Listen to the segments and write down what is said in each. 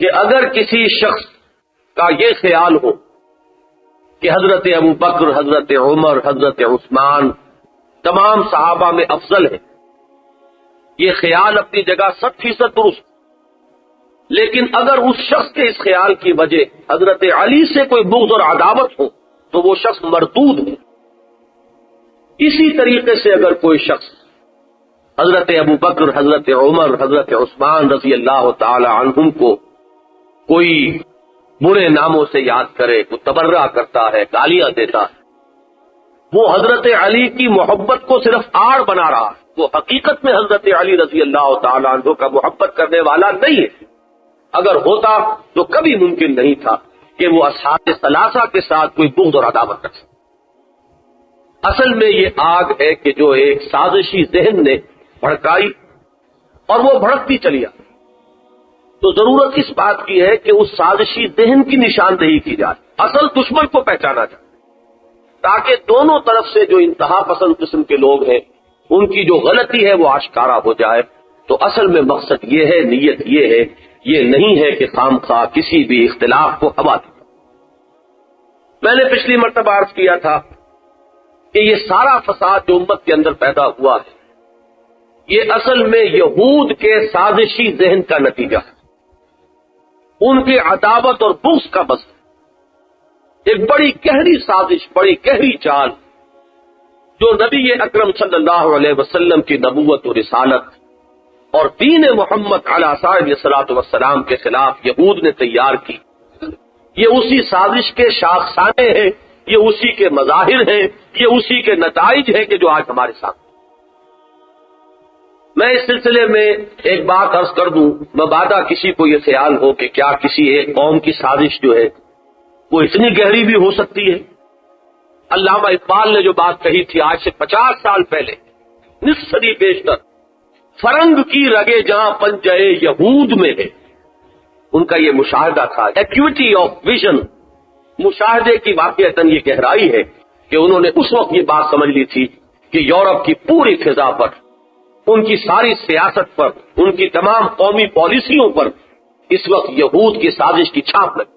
کہ اگر کسی شخص کا یہ خیال ہو کہ حضرت ابو بکر، حضرت عمر، حضرت عثمان تمام صحابہ میں افضل ہے، یہ خیال اپنی جگہ 100% درست، لیکن اگر اس شخص کے اس خیال کی وجہ حضرت علی سے کوئی بغض اور عداوت ہو تو وہ شخص مردود ہے۔ اسی طریقے سے اگر کوئی شخص حضرت ابو بکر، حضرت عمر، حضرت عثمان رضی اللہ تعالی عنہم کو کوئی برے ناموں سے یاد کرے، کوئی تبرہ کرتا ہے، گالیاں دیتا ہے، وہ حضرت علی کی محبت کو صرف آڑ بنا رہا ہے، وہ حقیقت میں حضرت علی رضی اللہ تعالی عنہ کا محبت کرنے والا نہیں ہے۔ اگر ہوتا تو کبھی ممکن نہیں تھا کہ وہ اصحاب ثلاثہ کے ساتھ کوئی بغض اور عداوت کر سکے۔ اصل میں یہ آگ ہے کہ جو ایک سازشی ذہن نے بھڑکائی اور وہ بھڑکتی چلی آئی، تو ضرورت اس بات کی ہے کہ اس سازشی ذہن کی نشاندہی کی جائے، اصل دشمن کو پہچانا جائے، تاکہ دونوں طرف سے جو انتہا پسند قسم کے لوگ ہیں ان کی جو غلطی ہے وہ آشکارا ہو جائے۔ تو اصل میں مقصد یہ ہے، نیت یہ ہے، یہ نہیں ہے کہ خام خواہ کسی بھی اختلاف کو ہوا دے۔ میں نے پچھلی مرتبہ عرض کیا تھا کہ یہ سارا فساد جو امت کے اندر پیدا ہوا ہے یہ اصل میں یہود کے سازشی ذہن کا نتیجہ ہے، ان کے عداوت اور بغض کا بس ہے، ایک بڑی گہری سازش، بڑی گہری چال جو نبی اکرم صلی اللہ علیہ وسلم کی نبوت و رسالت اور دین محمد علیہ الصلوۃ والسلام کے خلاف یہود نے تیار کی، یہ اسی سازش کے شاخسانے ہیں، یہ اسی کے مظاہر ہیں، یہ اسی کے نتائج ہیں کہ جو آج ہمارے سامنے۔ میں اس سلسلے میں ایک بات عرض کر دوں، مبادا کسی کو یہ خیال ہو کہ کیا کسی ایک قوم کی سازش جو ہے وہ اتنی گہری بھی ہو سکتی ہے۔ علامہ اقبال نے جو بات کہی تھی آج سے 50 سال پہلے، نصف صدی بیشتر، فرنگ کی رگے جہاں پنجے یہود میں ہے، ان کا یہ مشاہدہ تھا، ایکوٹی آف ویژن، مشاہدے کی واقعتاً یہ گہرائی ہے کہ انہوں نے اس وقت یہ بات سمجھ لی تھی کہ یورپ کی پوری فضا پر، ان کی ساری سیاست پر، ان کی تمام قومی پالیسیوں پر اس وقت یہود کی سازش کی چھاپ لگی۔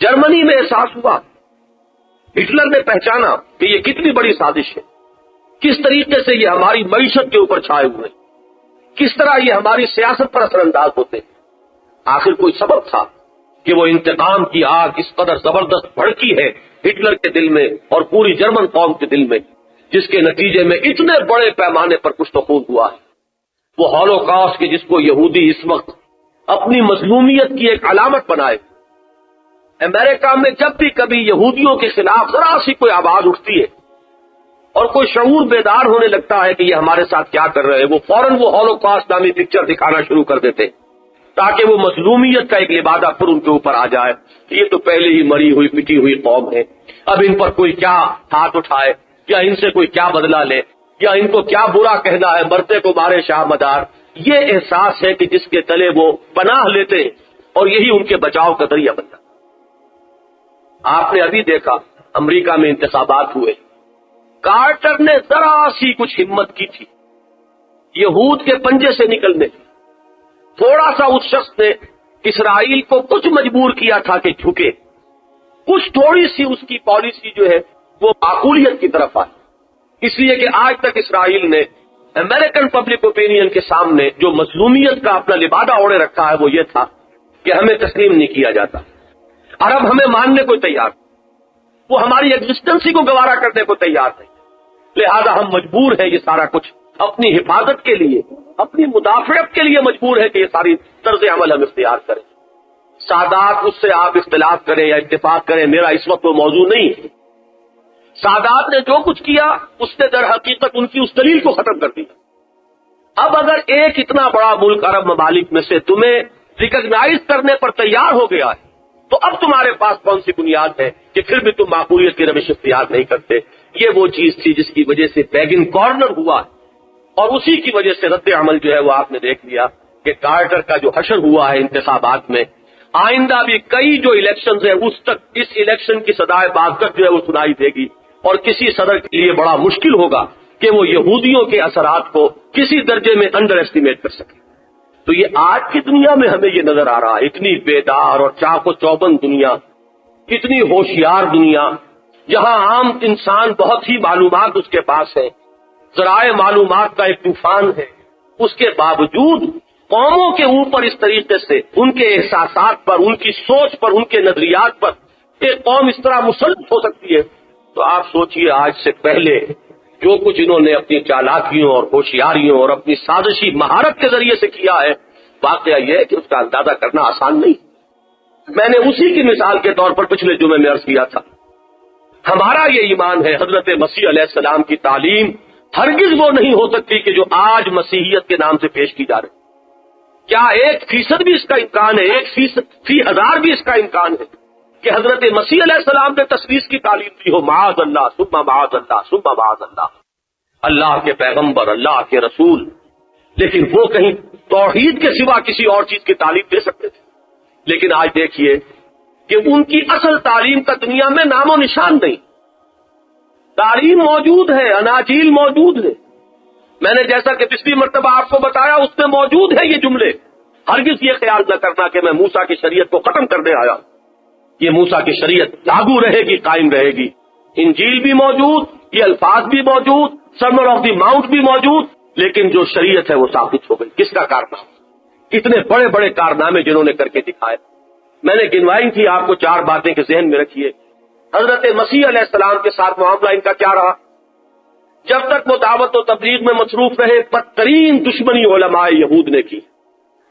جرمنی میں احساس ہوا، ہٹلر نے پہچانا کہ یہ کتنی بڑی سازش ہے، کس طریقے سے یہ ہماری معیشت کے اوپر چھائے ہوئے ہیں، کس طرح یہ ہماری سیاست پر اثر انداز ہوتے ہیں۔ آخر کوئی سبب تھا کہ وہ انتقام کی آگ اس قدر زبردست بھڑکی ہے ہٹلر کے دل میں اور پوری جرمن قوم کے دل میں، جس کے نتیجے میں اتنے بڑے پیمانے پر کچھ تو خون ہوا ہے۔ وہ ہولوکاسٹ کے جس کو یہودی اس وقت اپنی مظلومیت کی ایک علامت بنائے، امریکہ میں جب بھی کبھی یہودیوں کے خلاف ذرا سی کوئی آواز اٹھتی ہے اور کوئی شعور بیدار ہونے لگتا ہے کہ یہ ہمارے ساتھ کیا کر رہے ہیں، وہ فوراً وہ ہولوکاسٹ نامی پکچر دکھانا شروع کر دیتے تاکہ وہ مظلومیت کا ایک لبادہ پھر ان کے اوپر آ جائے۔ یہ تو پہلے ہی مری ہوئی پٹی ہوئی قوم ہے، اب ان پر کوئی کیا ہاتھ اٹھائے یا ان سے کوئی کیا بدلہ لے یا ان کو کیا برا کہنا ہے، مرتے کو مارے شاہ مدار۔ یہ احساس ہے کہ جس کے تلے وہ پناہ لیتے ہیں اور یہی ان کے بچاؤ کا ذریعہ بن جاتا۔ آپ نے ابھی دیکھا امریکہ میں انتخابات ہوئے، کارٹر نے ذرا سی کچھ ہمت کی تھی یہود کے پنجے سے نکلنے، تھوڑا سا اس شخص نے اسرائیل کو کچھ مجبور کیا تھا کہ جھکے، کچھ تھوڑی سی اس کی پالیسی جو ہے وہ معقولیت کی طرف آئی، اس لیے کہ آج تک اسرائیل نے امریکن پبلک اوپینین کے سامنے جو مظلومیت کا اپنا لبادہ اوڑے رکھا ہے وہ یہ تھا کہ ہمیں تسلیم نہیں کیا جاتا، عرب ہمیں ماننے کو تیار، وہ ہماری ایگزسٹنسی کو گوارا کرنے کو تیار نہیں، لہذا ہم مجبور ہیں یہ سارا کچھ اپنی حفاظت کے لیے، اپنی مدافعت کے لیے مجبور ہے کہ یہ ساری طرز عمل ہم اختیار کریں۔ سادات اس سے آپ اختلاف کریں یا اتفاق کریں، میرا اس وقت وہ موضوع نہیں ہے۔ سادات نے جو کچھ کیا اس نے در حقیقت ان کی اس دلیل کو ختم کر دیا۔ اب اگر ایک اتنا بڑا ملک عرب ممالک میں سے تمہیں ریکگنائز کرنے پر تیار ہو گیا ہے تو اب تمہارے پاس کون سی بنیاد ہے کہ پھر بھی تم معقولیت کی روش اختیار نہیں کرتے؟ یہ وہ چیز تھی جس کی وجہ سے بیگن کارنر ہوا ہے، اور اسی کی وجہ سے رد عمل جو ہے وہ آپ نے دیکھ لیا کہ کارٹر کا جو حشر ہوا ہے انتخابات میں، آئندہ بھی کئی جو الیکشنز ہیں اس تک اس الیکشن کی صدائے باز تک جو ہے وہ سنائی دے گی، اور کسی صدر کے لیے بڑا مشکل ہوگا کہ وہ یہودیوں کے اثرات کو کسی درجے میں انڈر ایسٹیمیٹ کر سکے۔ تو یہ آج کی دنیا میں ہمیں یہ نظر آ رہا ہے، اتنی بیدار اور چاق و چوبند دنیا، اتنی ہوشیار دنیا، جہاں عام انسان بہت ہی معلومات اس کے پاس ہے، ذرائع معلومات کا ایک طوفان ہے، اس کے باوجود قوموں کے اوپر اس طریقے سے ان کے احساسات پر، ان کی سوچ پر، ان کے نظریات پر ایک قوم اس طرح مسلط ہو سکتی ہے۔ تو آپ سوچئے آج سے پہلے جو کچھ انہوں نے اپنی چالاکیوں اور ہوشیاریوں اور اپنی سازشی مہارت کے ذریعے سے کیا ہے، واقعہ یہ ہے کہ اس کا اندازہ کرنا آسان نہیں۔ میں نے اسی کی مثال کے طور پر پچھلے جمعے میں عرض کیا تھا، ہمارا یہ ایمان ہے حضرت مسیح علیہ السلام کی تعلیم ہرگز وہ نہیں ہو سکتی کہ جو آج مسیحیت کے نام سے پیش کی جا رہی۔ کیا 1% بھی اس کا امکان ہے، 1/1000 بھی اس کا امکان ہے کہ حضرت مسیح علیہ السلام نے تثلیث کی تعلیم دی ہو؟ معاذ اللہ ثم معاذ اللہ ثم معاذ اللہ، اللہ کے پیغمبر، اللہ کے رسول، لیکن وہ کہیں توحید کے سوا کسی اور چیز کی تعلیم دے سکتے تھے؟ لیکن آج دیکھیے کہ ان کی اصل تعلیم کا دنیا میں نام و نشان نہیں۔ تعلیم موجود ہے، اناجیل موجود ہے، میں نے جیسا کہ پچھلی مرتبہ آپ کو بتایا اس میں موجود ہے یہ جملے۔ ہرگز یہ خیال نہ کرنا کہ میں موسیٰ کی شریعت کو ختم کرنے آیا، یہ موسیٰ کی شریعت لاگو رہے گی، قائم رہے گی۔ انجیل بھی موجود، یہ الفاظ بھی موجود، سرمن آف دی ماؤنٹ بھی موجود، لیکن جو شریعت ہے وہ ثابت ہو گئی۔ کس کا کارنامہ؟ اتنے بڑے بڑے کارنامے جنہوں نے کر کے دکھائے۔ میں نے گنوائی تھی آپ کو 4 باتیں کہ ذہن میں رکھیے۔ حضرت مسیح علیہ السلام کے ساتھ معاملہ ان کا کیا رہا؟ جب تک وہ دعوت و تبلیغ میں مصروف رہے، بدترین دشمنی علماء یہود نے کی،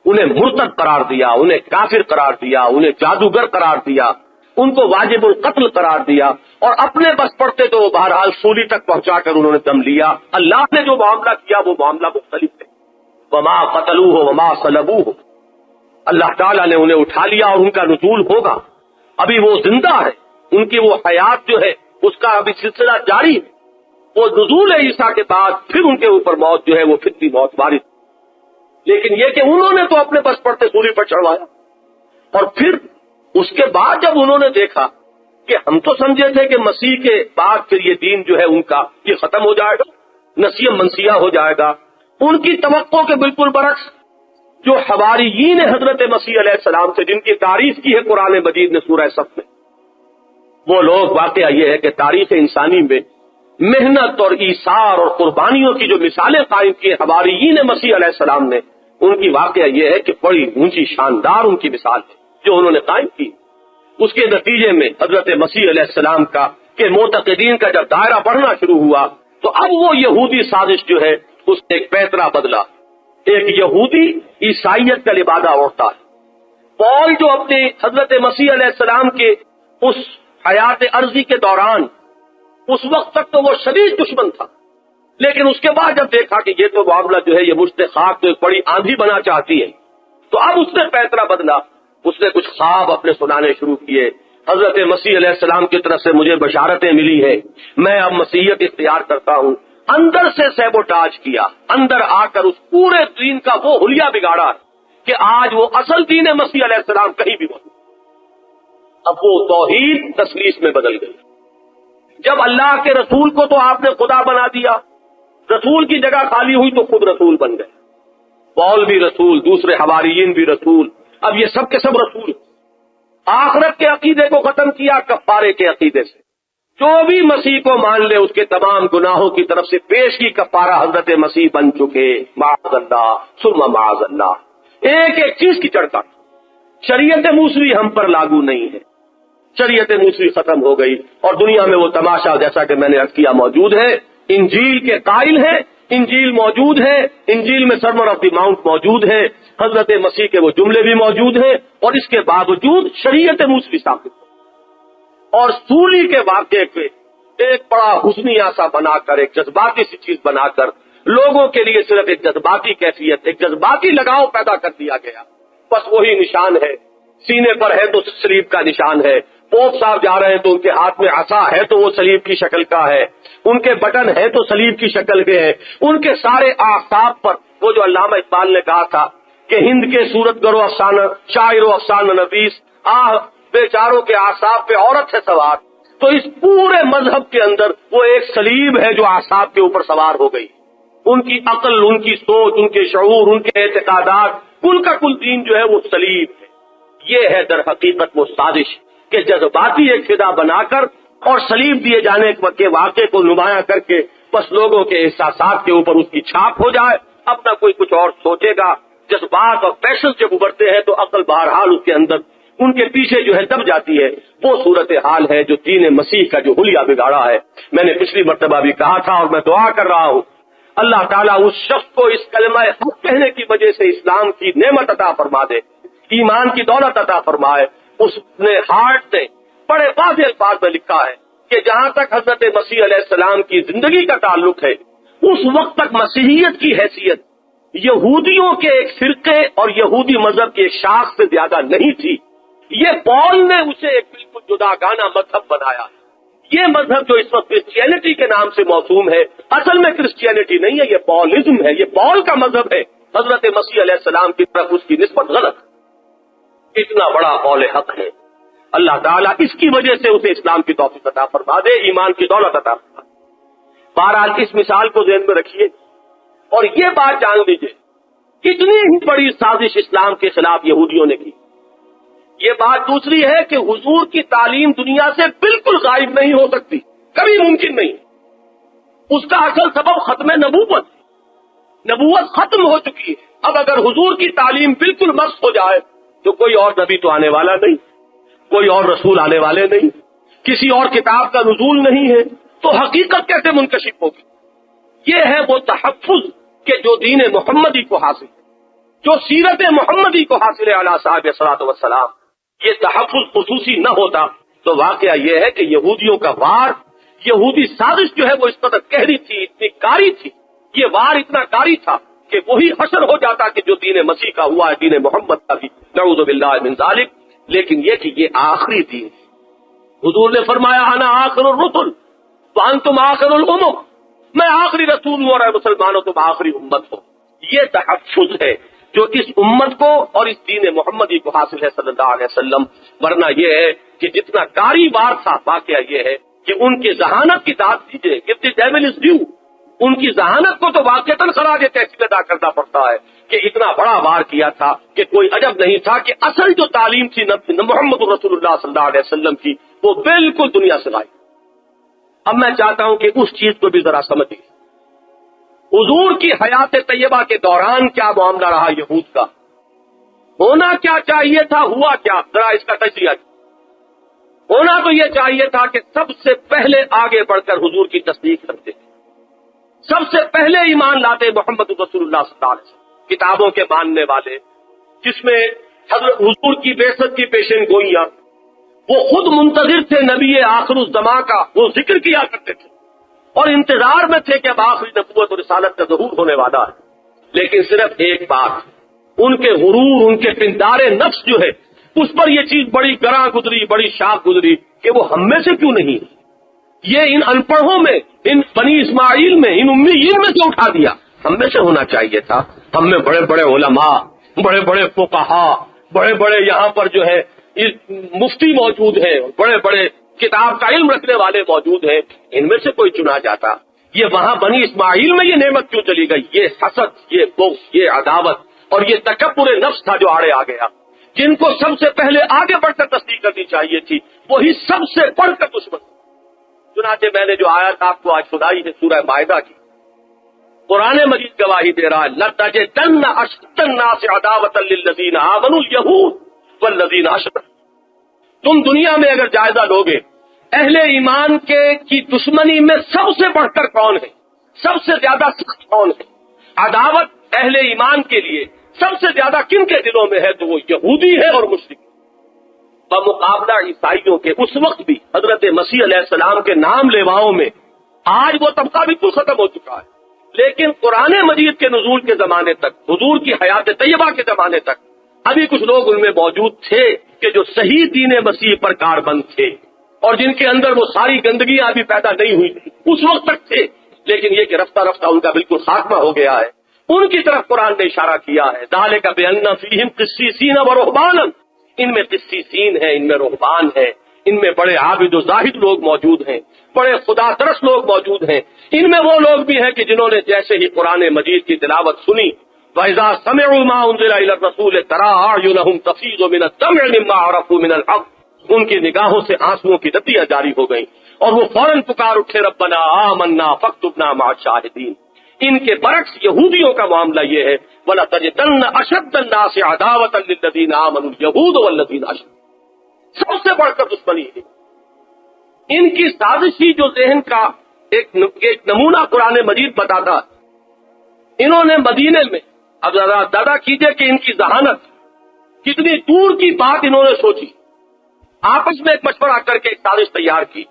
انہیں مرتد قرار دیا، انہیں کافر قرار دیا، انہیں جادوگر قرار دیا، ان کو واجب القتل قرار دیا، اور اپنے بس پڑتے تو وہ بہرحال سولی تک پہنچا کر انہوں نے دم لیا۔ اللہ نے جو معاملہ کیا وہ معاملہ مختلف ہے۔ وما قتلوہ وما صلبوہ، اللہ تعالیٰ نے انہیں اٹھا لیا اور ان کا نزول ہوگا۔ ابھی وہ زندہ ہے، ان کی وہ حیات جو ہے اس کا ابھی سلسلہ جاری ہے۔ وہ نزول عیسیٰ کے بعد پھر ان کے اوپر موت جو ہے وہ فطری موت وارد، لیکن یہ کہ انہوں نے تو اپنے بس پڑتے سولی پر چڑھوایا، اور پھر اس کے بعد جب انہوں نے دیکھا کہ ہم تو سمجھے تھے کہ مسیح کے بعد پھر یہ دین جو ہے ان کا یہ ختم ہو جائے گا، نسیہ منسیہ ہو جائے گا، ان کی توقع کے بالکل برعکس جو حواریین حضرت مسیح علیہ السلام سے جن کی تعریف کی ہے قرآن مجید نے سورہ صف میں، وہ لوگ، واقعہ یہ ہے کہ تاریخ انسانی میں محنت اور ایثار اور قربانیوں کی جو مثالیں قائم کی حواریین مسیح علیہ السلام نے، ان کی واقعہ یہ ہے کہ بڑی اونچی شاندار ان کی مثال ہے جو انہوں نے قائم کی۔ اس کے نتیجے میں حضرت مسیح علیہ السلام کا کہ معتقدین کا جب دائرہ بڑھنا شروع ہوا تو اب وہ یہودی سازش جو ہے اس نے ایک پیترا بدلا۔ ایک یہودی عیسائیت کا لبادہ اوڑھتا ہے۔ پال جو اپنے حضرت مسیح علیہ السلام کے اس حیات عرضی کے دوران اس وقت تک تو وہ شدید دشمن تھا، لیکن اس کے بعد جب دیکھا کہ یہ تو معاملہ جو ہے یہ مشت خاک تو ایک بڑی آندھی بنا چاہتی ہے، تو اب اس نے پیترا بدلا۔ اس نے کچھ خواب اپنے سنانے شروع کیے، حضرت مسیح علیہ السلام کی طرف سے مجھے بشارتیں ملی ہے، میں اب مسیحیت اختیار کرتا ہوں۔ اندر سے سیبوٹاج کیا، اندر آ کر اس پورے دین کا وہ حلیہ بگاڑا کہ آج وہ اصل دین مسیح علیہ السلام کہیں بھی موجود۔ اب وہ توحید تثلیث میں بدل گئی۔ جب اللہ کے رسول کو تو آپ نے خدا بنا دیا، رسول کی جگہ خالی ہوئی تو خود رسول بن گئے۔ پال بھی رسول، دوسرے حواریین بھی رسول، اب یہ سب کے سب رسول۔ آخرت کے عقیدے کو ختم کیا کفارے کے عقیدے سے۔ جو بھی مسیح کو مان لے اس کے تمام گناہوں کی طرف سے پیش کی کفارہ حضرت مسیح بن چکے، معاذ اللہ ثم معاذ اللہ۔ ایک ایک چیز کی چڑھتا، شریعت موسوی ہم پر لاگو نہیں ہے، شریعت موسوی ختم ہو گئی، اور دنیا میں وہ تماشا جیسا کہ میں نے عرض کیا موجود ہے۔ انجیل کے قائل ہیں، انجیل موجود ہے، انجیل میں سرمن آف دی ماؤنٹ موجود ہے، حضرت مسیح کے وہ جملے بھی موجود ہیں، اور اس کے باوجود شریعت موسوی ثابت ہے۔ اور سولی کے واقعے پہ ایک بڑا حسنیہ سا بنا کر، ایک جذباتی سی چیز بنا کر لوگوں کے لیے صرف ایک جذباتی کیفیت، ایک جذباتی لگاؤ پیدا کر دیا گیا۔ بس وہی نشان ہے، سینے پر ہے تو صلیب کا نشان ہے، پوپ صاحب جا رہے ہیں تو ان کے ہاتھ میں عصا ہے تو وہ صلیب کی شکل کا ہے، ان کے بٹن ہے تو صلیب کی شکل کے ہے، ان کے سارے آفتاب پر وہ جو علامہ اقبال نے کہا تھا کہ ہند کے صورت گرو افسانہ، شاعر و افسانہ نویس، بیچاروں کے اعصاب پہ عورت ہے سوار، تو اس پورے مذہب کے اندر وہ ایک صلیب ہے جو اعصاب کے اوپر سوار ہو گئی۔ ان کی عقل، ان کی سوچ، ان کے شعور، ان کے اعتقادات کل کا کل دین جو ہے وہ سلیم ہے. یہ ہے در حقیقت وہ سازش کہ جذباتی ایک فدا بنا کر اور سلیم دیے جانے کے واقعے کو نمایاں کر کے بس لوگوں کے احساسات کے اوپر اس کی چھاپ ہو جائے. اپنا کوئی کچھ اور سوچے گا. جذبات اور پیشن جب ابھرتے ہیں تو عقل بہرحال اس کے اندر ان کے پیچھے جو ہے دب جاتی ہے. وہ صورتحال ہے جو دین مسیح کا جو حلیہ بگاڑا ہے. میں نے پچھلی مرتبہ بھی کہا تھا اور میں دعا کر رہا ہوں اللہ تعالیٰ اس شخص کو اس کلمہ حق کہنے کی وجہ سے اسلام کی نعمت عطا فرما دے, ایمان کی دولت عطا فرمائے. اس نے ہارٹ نے بڑے واضح الفاظ میں لکھا ہے کہ جہاں تک حضرت مسیح علیہ السلام کی زندگی کا تعلق ہے اس وقت تک مسیحیت کی حیثیت یہودیوں کے ایک فرقے اور یہودی مذہب کے ایک شاخ سے زیادہ نہیں تھی. یہ پال نے اسے ایک بالکل جداگانہ مذہب بنایا. یہ مذہب جو اس وقت کرسچینٹی کے نام سے موسوم ہے اصل میں کرسچینٹی نہیں ہے, یہ پالزم ہے. یہ پال کا مذہب ہے. حضرت مسیح علیہ السلام کی طرف اس کی نسبت غلط. اتنا بڑا قول حق ہے. اللہ تعالیٰ اس کی وجہ سے اسے اسلام کی توفیق عطا فرما دے, ایمان کی دولت عطا فرما دے. بہرحال اس مثال کو ذہن میں رکھیے اور یہ بات جان لیجیے کتنی ہی بڑی سازش اسلام کے خلاف یہودیوں نے کی. یہ بات دوسری ہے کہ حضور کی تعلیم دنیا سے بالکل غائب نہیں ہو سکتی, کبھی ممکن نہیں. اس کا اصل سبب ختم نبوت. نبوت ختم ہو چکی ہے. اب اگر حضور کی تعلیم بالکل مست ہو جائے تو کوئی اور نبی تو آنے والا نہیں, کوئی اور رسول آنے والے نہیں, کسی اور کتاب کا نزول نہیں ہے, تو حقیقت کیسے منکشف ہوگی؟ یہ ہے وہ تحفظ کہ جو دین محمدی کو حاصل ہے, جو سیرت محمدی کو حاصل ہے علیہ صاحب صلاۃ والسلام. یہ تحفظ خصوصی نہ ہوتا تو واقعہ یہ ہے کہ یہودیوں کا وار, یہودی سازش جو ہے وہ اس قدر گہری تھی, اتنی کاری تھی. یہ وار اتنا کاری تھا کہ وہی حشر ہو جاتا کہ جو دین مسیح کا ہوا ہے, دین محمد کا بھی, نعوذ باللہ من ذالک. لیکن یہ کہ یہ آخری دین. حضور نے فرمایا انا آخر الرسل وانتم آخر الامم, میں آخری رسول ہوں اور اے مسلمانوں تم آخری امت ہو. یہ تحفظ ہے جو اس امت کو اور اس دین محمدی کو حاصل ہے صلی اللہ علیہ وسلم. ورنہ یہ ہے کہ جتنا کاری وار تھا, واقعہ یہ ہے کہ ان کی ذہانت کی داد دیجیے, if the devil is due, ان کی ذہانت کو تو واقعتاً خراج تحسین ادا کرنا پڑتا ہے کہ اتنا بڑا وار کیا تھا کہ کوئی عجب نہیں تھا کہ اصل جو تعلیم تھی محمد رسول اللہ صلی اللہ علیہ وسلم کی وہ بالکل دنیا سے غائب. اب میں چاہتا ہوں کہ اس چیز کو بھی ذرا سمجھیے. حضور کی حیات طیبہ کے دوران کیا معاملہ رہا یہود کا, ہونا کیا چاہیے تھا, ہوا کیا, ذرا اس کا تجزیہ. ہونا تو یہ چاہیے تھا کہ سب سے پہلے آگے بڑھ کر حضور کی تصدیق کرتے, سب سے پہلے ایمان لاتے محمد رسول اللہ صلی اللہ علیہ وسلم, کتابوں کے ماننے والے, جس میں حضرت حضور کی بعثت کی پیشن گوئیاں, وہ خود منتظر تھے نبی آخر الزماں کا, وہ ذکر کیا کرتے تھے اور انتظار میں تھے کہ اب آخری نبوت اور رسالت کا ظہور ہونے والا ہے. لیکن صرف ایک بات, ان کے غرور, ان کے پندار نفس جو ہے اس پر یہ چیز بڑی گراں گزری, بڑی شاخ گزری کہ وہ ہم میں سے کیوں نہیں ہے. یہ ان ان پڑھوں میں, ان بنی اسماعیل میں, ان امیین میں سے اٹھا دیا. ہم میں سے ہونا چاہیے تھا. ہم میں بڑے بڑے علماء, بڑے بڑے فقہا, بڑے بڑے یہاں پر جو ہے مفتی موجود ہیں, بڑے بڑے کتاب کا علم رکھنے والے موجود ہیں, ان میں سے کوئی چنا جاتا. یہ وہاں بنی اسماعیل میں یہ نعمت کیوں چلی گئی؟ یہ حسد, یہ بغض, یہ عداوت اور یہ تکبر نفس تھا جو آڑے آ گیا. جن کو سب سے پہلے آگے بڑھ کر تصدیق کرنی چاہیے تھی وہی سب سے بڑھ کر دشمن. چنانچہ میں نے جو آیت آپ کو آج سنائی ہے سورہ مائدہ کی, قرآن مجید گواہی دے رہا ہے لَتَجِدَنَّ أَشَدَّ النَّاسِ عَدَاوَةً لِلَّذِينَ آمَنُوا الْيَهُودَ وَالَّذِينَ أَشْرَكُوا. تم دنیا میں اگر جائزہ لوگے اہل ایمان کی دشمنی میں سب سے بڑھ کر کون ہے, سب سے زیادہ سخت کون ہے, عداوت اہل ایمان کے لیے سب سے زیادہ کن کے دلوں میں ہے تو وہ یہودی ہے اور مشرک. بمقابلہ عیسائیوں کے اس وقت بھی حضرت مسیح علیہ السلام کے نام لیواؤں میں آج وہ طبقہ بالکل ختم ہو چکا ہے. لیکن قرآن مجید کے نزول کے زمانے تک, حضور کی حیات طیبہ کے زمانے تک ابھی کچھ لوگ ان میں موجود تھے کہ جو صحیح دین مسیح پر کاربند تھے اور جن کے اندر وہ ساری گندگیاں ابھی پیدا نہیں ہوئی تھی, اس وقت تک تھے. لیکن یہ کہ رفتہ رفتہ ان کا بالکل خاتمہ ہو گیا ہے. ان کی طرف قرآن نے اشارہ کیا ہے, ذالک بأن فیہم قسیسین و رہبانا, ان میں قسیسین ہیں, ان میں رہبان ہیں, ان میں بڑے عابد و زاہد لوگ موجود ہیں, بڑے خدا ترس لوگ موجود ہیں. ان میں وہ لوگ بھی ہیں کہ جنہوں نے جیسے ہی قرآن مجید کی تلاوت سنی وَإِذَا سَمِعُوا مَا أُنزِلَ إِلَى الرَّسُولِ تَرَىٰ أَعْيُنَهُمْ تَفِيضُ مِنَ الدَّمْعِ مِمَّا عَرَفُوا مِنَ الْحَقِّ، ان کی نگاہوں سے آنسوؤں کی ندیاں جاری ہو گئیں اور وہ فوراً پکار اٹھے ربنا آمنا فاکتبنا مع الشاہدین۔ ان کے برعکس یہودیوں کا معاملہ یہ ہے وَلَتَجِدَنَّ أَشَدَّ النَّاسِ عَدَاوَةً لِلَّذِينَ آمَنُوا الْيَهُودُ وَالَّذِينَ أَشْرَكُوا، سب سے بڑھ کر دشمنی ہے۔ ان کی سازشی جو ذہن کا ایک نمونہ قرآن مجید بتاتا، انہوں نے مدینے میں، اب دادا کیجئے کہ ان کی ذہانت کتنی دور کی بات انہوں نے سوچی، آپس میں ایک مشورہ کر کے ایک سازش تیار کی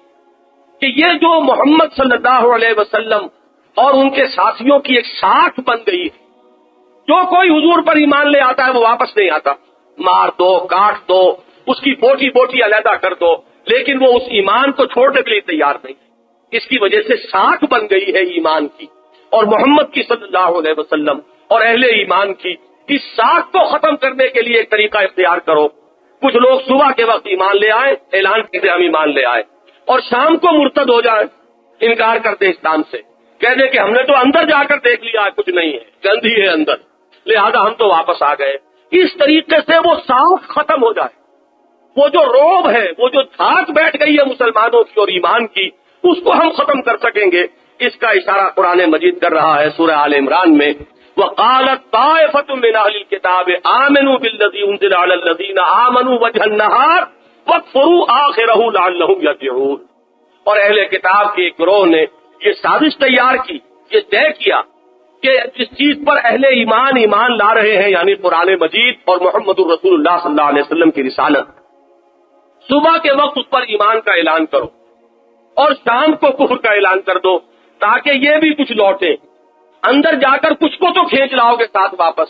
کہ یہ جو محمد صلی اللہ علیہ وسلم اور ان کے ساتھیوں کی ایک ساکھ بن گئی ہے، جو کوئی حضور پر ایمان لے آتا ہے وہ واپس نہیں آتا، مار دو، کاٹ دو، اس کی بوٹی بوٹی علیحدہ کر دو، لیکن وہ اس ایمان کو چھوڑنے کے لیے تیار نہیں۔ اس کی وجہ سے ساکھ بن گئی ہے ایمان کی، اور محمد کی صلی اللہ علیہ وسلم اور اہل ایمان کی اس ساکھ کو ختم کرنے کے لیے ایک طریقہ اختیار کرو۔ کچھ لوگ صبح کے وقت ایمان لے آئے، اعلان کرتے ہم ایمان لے آئے، اور شام کو مرتد ہو جائیں، انکار کرتے اسلام سے، کہہ دے کہ ہم نے تو اندر جا کر دیکھ لیا کچھ نہیں ہے، گندی ہے اندر، لہذا ہم تو واپس آ گئے۔ اس طریقے سے وہ ساکھ ختم ہو جائے، وہ جو روب ہے، وہ جو دھاک بیٹھ گئی ہے مسلمانوں کی اور ایمان کی، اس کو ہم ختم کر سکیں گے۔ اس کا اشارہ قرآن مجید کر رہا ہے سورہ آل عمران میں، وَقَالَتْ طَائِفَةٌ مِّنْ أَهْلِ الْكِتَابِ آمِنُوا بِالَّذِي أُنزِلَ عَلَى الَّذِينَ آمَنُوا وَجْهَ النَّهَارِ وَاكْفُرُوا آخِرَهُ لَعَلَّهُمْ يَرْجِعُونَ۔ اور اہل کتاب کے ایک گروہ نے یہ سازش تیار کی، یہ طے کیا کہ جس چیز پر اہل ایمان لا رہے ہیں، یعنی قرآن مجید اور محمد الرسول اللہ صلی اللہ علیہ وسلم کی رسالت، صبح کے وقت اس پر ایمان کا اعلان کرو اور شام کو کفر کا اعلان کر دو، تاکہ یہ بھی کچھ لوٹے۔ اندر جا کر کچھ کو تو کھینچ لاؤ گے ساتھ واپس،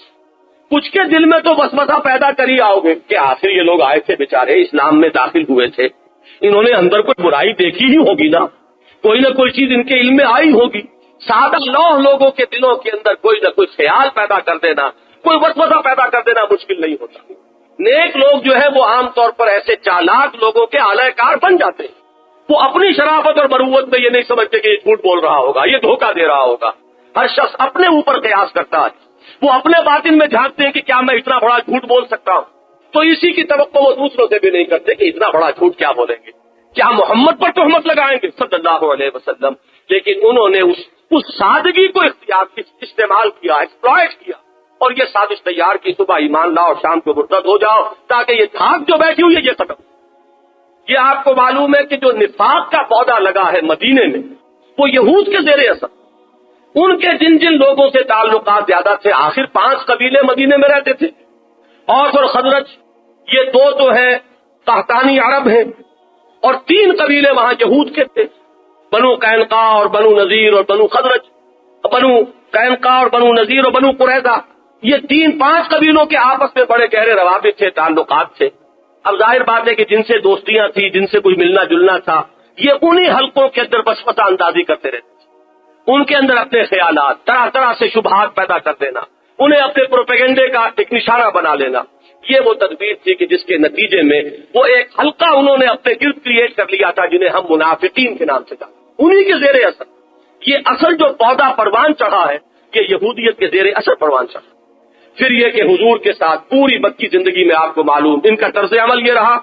کچھ کے دل میں تو وسوسہ پیدا کر ہی آؤ گے کہ آخر یہ لوگ آئے تھے بیچارے، اسلام میں داخل ہوئے تھے، انہوں نے اندر کوئی برائی دیکھی ہی ہوگی نا، کوئی نہ کوئی چیز ان کے علم میں آئی ہوگی۔ سادہ لوح لوگوں کے دلوں کے اندر کوئی نہ کوئی خیال پیدا کر دینا، کوئی وسوسہ پیدا کر دینا مشکل نہیں ہوتا۔ نیک لوگ جو ہے وہ عام طور پر ایسے چالاک لوگوں کے اعلی کار بن جاتے ہیں، وہ اپنی شرافت اور مروت میں یہ نہیں سمجھتے کہ یہ جھوٹ بول رہا ہوگا، یہ دھوکہ دے رہا ہوگا۔ ہر شخص اپنے اوپر قیاس کرتا ہے، وہ اپنے باطن میں جھانکتے ہیں کہ کیا میں اتنا بڑا جھوٹ بول سکتا ہوں، تو اسی کی توقع وہ دوسروں سے بھی نہیں کرتے کہ اتنا بڑا جھوٹ کیا بولیں گے، کیا محمد پر تہمت لگائیں گے صلی اللہ علیہ وسلم۔ لیکن انہوں نے اس سادگی کو استعمال کیا، ایکسپلائٹ کیا، اور یہ سازش تیار کی صبح ایمان لاؤ اور شام کو مرتد ہو جاؤ، تاکہ یہ دھاک جو بیٹھی ہوئی ہے یہ ختم۔ یہ آپ کو معلوم ہے کہ جو نفاق کا پودا لگا ہے مدینے میں، وہ یہود کے زیر اثر، ان کے جن جن لوگوں سے تعلقات زیادہ تھے، آخر 5 قبیلے مدینے میں رہتے تھے، اوس اور خزرج، یہ 2 تو ہیں قحطانی عرب ہیں، اور 3 قبیلے وہاں یہود کے تھے، بنو قینقاع اور بنو نذیر اور بنو خزرج، بنو قینقاع اور بنو نذیر اور بنو قریظہ، یہ 3-5 قبیلوں کے آپس میں بڑے گہرے روابط تھے، تعلقات تھے۔ اب ظاہر بات ہے کہ جن سے دوستیاں تھی، جن سے کوئی ملنا جلنا تھا، یہ انہی حلقوں کے اندر وسوسہ اندازی کرتے رہتے، ان کے اندر اپنے خیالات، طرح طرح سے شبہات پیدا کر دینا، انہیں اپنے پروپیگنڈے کا ایک نشانہ بنا لینا۔ یہ وہ تدبیر تھی کہ جس کے نتیجے میں وہ ایک حلقہ انہوں نے اپنے گرد کریٹ کر لیا تھا، جنہیں ہم منافقین کے نام سے جانتے، انہی کے زیر اثر یہ اصل جو پودا پروان چڑھا ہے، یہ یہودیت کے زیر اثر پروان چڑھا۔ پھر یہ کہ حضور کے ساتھ پوری مکی زندگی میں آپ کو معلوم ان کا طرز عمل یہ رہا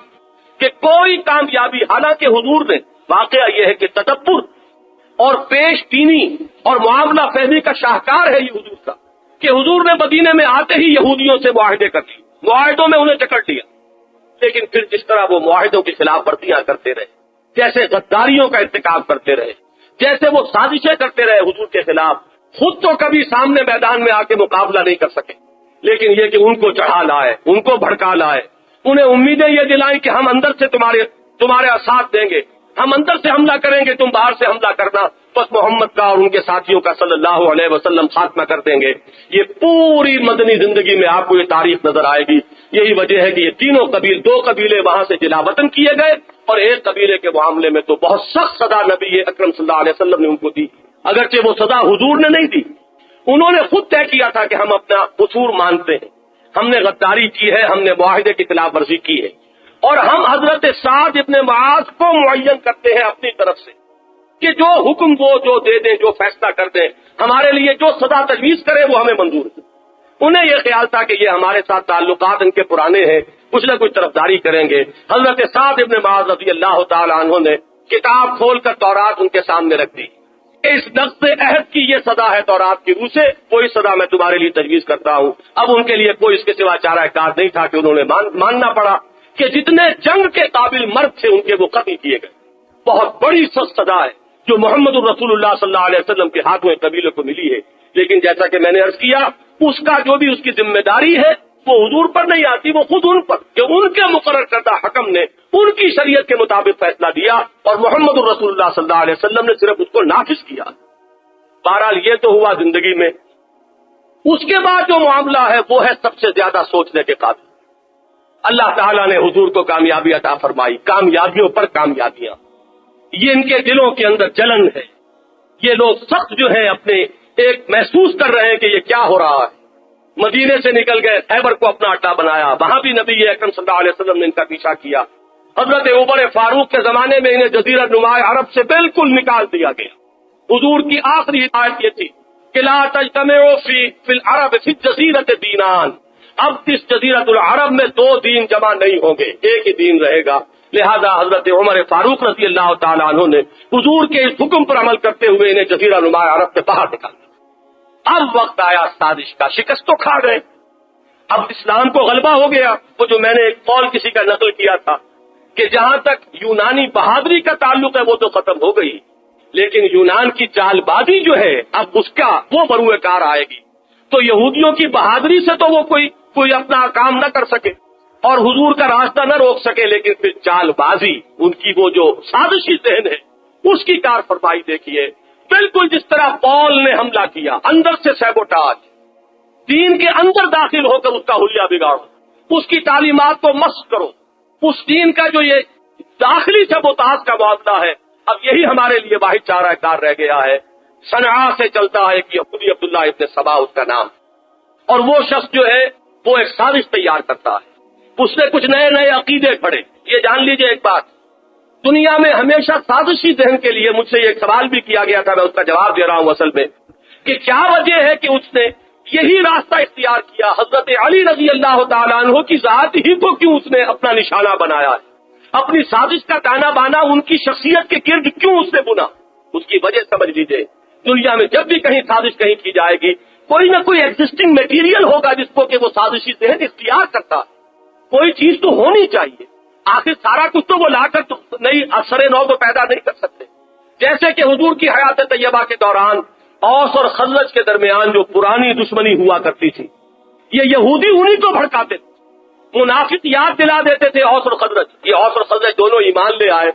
کہ کوئی کامیابی، حالانکہ حضور نے، واقعہ یہ ہے کہ تدبر اور پیش بینی اور معاملہ فہمی کا شاہکار ہے یہ حضور کا، کہ حضور نے مدینے میں آتے ہی یہودیوں سے معاہدے کر لیے، معاہدوں میں انہیں جکڑ لیا، لیکن پھر جس طرح وہ معاہدوں کی خلاف ورزیاں کرتے رہے، جیسے غداریوں کا ارتکاب کرتے رہے، جیسے وہ سازشیں کرتے رہے حضور کے خلاف، خود تو کبھی سامنے میدان میں آ کے مقابلہ نہیں کر سکے، لیکن یہ کہ ان کو چڑھا لائے، ان کو بھڑکا لائے، انہیں امیدیں یہ دلائیں کہ ہم اندر سے تمہارے ساتھ دیں گے، ہم اندر سے حملہ کریں گے، تم باہر سے حملہ کرنا، بس محمد کا اور ان کے ساتھیوں کا صلی اللہ علیہ وسلم خاتمہ کر دیں گے۔ یہ پوری مدنی زندگی میں آپ کو یہ تاریخ نظر آئے گی۔ یہی وجہ ہے کہ یہ 2 قبیلے وہاں سے جلا وطن کیے گئے، اور ایک قبیلے کے معاملے میں تو بہت سخت سزا نبی اکرم صلی اللہ علیہ وسلم نے ان کو دی، اگرچہ وہ سزا حضور نے نہیں دی، انہوں نے خود طے کیا تھا کہ ہم اپنا قصور مانتے ہیں، ہم نے غداری کی ہے، ہم نے معاہدے کی خلاف ورزی کی ہے، اور ہم حضرت سعد ابن معاذ کو معین کرتے ہیں اپنی طرف سے کہ جو حکم وہ جو دے دیں، جو فیصلہ کر دیں، ہمارے لیے جو سزا تجویز کرے وہ ہمیں منظور ہے۔ انہیں یہ خیال تھا کہ یہ ہمارے ساتھ تعلقات ان کے پرانے ہیں، کچھ نہ کچھ طرفداری کریں گے۔ حضرت سعد ابن معاذ رضی اللہ تعالی عنہ نے کتاب کھول کر تورات ان کے سامنے رکھ دی۔ اس نقض عہد کی یہ سزا ہے تورات کی روح سے، کوئی سزا میں تمہارے لیے تجویز کرتا ہوں۔ اب ان کے لیے کوئی اس کے سوا چارہ کار نہیں تھا کہ انہوں نے ماننا پڑا کہ جتنے جنگ کے قابل مرد تھے ان کے وہ قتل کیے گئے۔ بہت بڑی سخت سزا ہے جو محمد الرسول اللہ صلی اللہ علیہ وسلم کے ہاتھوں قبیلے کو ملی ہے، لیکن جیسا کہ میں نے عرض کیا اس کا جو بھی اس کی ذمہ داری ہے وہ حضور پر نہیں آتی، وہ خود ان پر، کہ ان کے مقرر کردہ حکم نے ان کی شریعت کے مطابق فیصلہ دیا اور محمد الرسول اللہ صلی اللہ علیہ وسلم نے صرف اس کو نافذ کیا۔ بہرحال یہ تو ہوا زندگی میں۔ اس کے بعد جو معاملہ ہے وہ ہے سب سے زیادہ سوچنے کے قابل۔ اللہ تعالیٰ نے حضور کو کامیابی عطا فرمائی، کامیابیوں پر کامیابیاں، یہ ان کے دلوں کے اندر جلن ہے۔ یہ لوگ سخت جو ہے اپنے ایک محسوس کر رہے ہیں کہ یہ کیا ہو رہا ہے۔ مدینے سے نکل گئے، خیبر کو اپنا اڈا بنایا، وہاں بھی نبی اکرم صلی اللہ علیہ وسلم نے ان کا پیچھا کیا۔ حضرت عمر فاروق کے زمانے میں انہیں جزیرہ نما عرب سے بالکل نکال دیا گیا۔ حضور کی آخری ہدایت یہ تھی کہ لا تجتمعوا فی العرب فی الجزیرۃ دینان، اب اس جزیرۃ العرب میں دو دین جمع نہیں ہوں گے، ایک ہی دین رہے گا۔ لہذا حضرت عمر فاروق رضی اللہ تعالیٰ عنہ نے حضور کے اس حکم پر عمل کرتے ہوئے انہیں جزیرہ نما عرب سے باہر نکال دیا۔ اب وقت آیا سازش کا، شکست تو کھا گئے، اب اسلام کو غلبہ ہو گیا۔ وہ جو میں نے ایک قول کسی کا نقل کیا تھا کہ جہاں تک یونانی بہادری کا تعلق ہے وہ تو ختم ہو گئی، لیکن یونان کی چال بازی جو ہے اب اس کا وہ بروئے کار آئے گی۔ تو یہودیوں کی بہادری سے تو وہ کوئی اپنا کام نہ کر سکے اور حضور کا راستہ نہ روک سکے، لیکن پھر چال بازی ان کی وہ جو سازشی ذہن ہے اس کی کار فرمائی دیکھیے۔ بالکل جس طرح پول نے حملہ کیا، اندر سے سیبوٹاج، دین کے اندر داخل ہو کر اس کا حلیہ بگاڑو، اس کی تعلیمات کو مسخ کرو، اس دین کا جو یہ داخلی سیبوٹاج کا معاملہ ہے، اب یہی ہمارے لیے واحد چارہ کار رہ گیا ہے۔ صنعاء سے چلتا ہے کہ یہودی عبداللہ ابن سبا اس کا نام، اور وہ شخص جو ہے وہ ایک سازش تیار کرتا ہے، اس نے کچھ نئے نئے عقیدے کھڑے۔ یہ جان لیجئے ایک بات، دنیا میں ہمیشہ سازشی ذہن کے لیے مجھ سے ایک سوال بھی کیا گیا تھا، میں اس کا جواب دے رہا ہوں اصل میں، کہ کیا وجہ ہے کہ اس نے یہی راستہ اختیار کیا، حضرت علی رضی اللہ تعالیٰ عنہ کی ذات ہی کو کیوں اس نے اپنا نشانہ بنایا ہے، اپنی سازش کا تانا بانا ان کی شخصیت کے گرد کیوں اس نے بنا؟ اس کی وجہ سمجھ لیجئے، دنیا میں جب بھی کہیں سازش کہیں کی جائے گی کوئی نہ کوئی ایگزسٹنگ میٹیریل ہوگا جس کو کہ وہ سازشی ذہن اختیار کرتا ہے، کوئی چیز تو ہونی چاہیے، آخر سارا کچھ تو وہ لا کر نئی اثر نو کو پیدا نہیں کر سکتے۔ جیسے کہ حضور کی حیات طیبہ کے دوران اوس اور خزرج کے درمیان جو پرانی دشمنی ہوا کرتی تھی، یہ یہودی انہی کو بھڑکاتے تھے، منافق یاد دلا دیتے تھے اوس اور خزرج، یہ اوس اور خزرج دونوں ایمان لے آئے،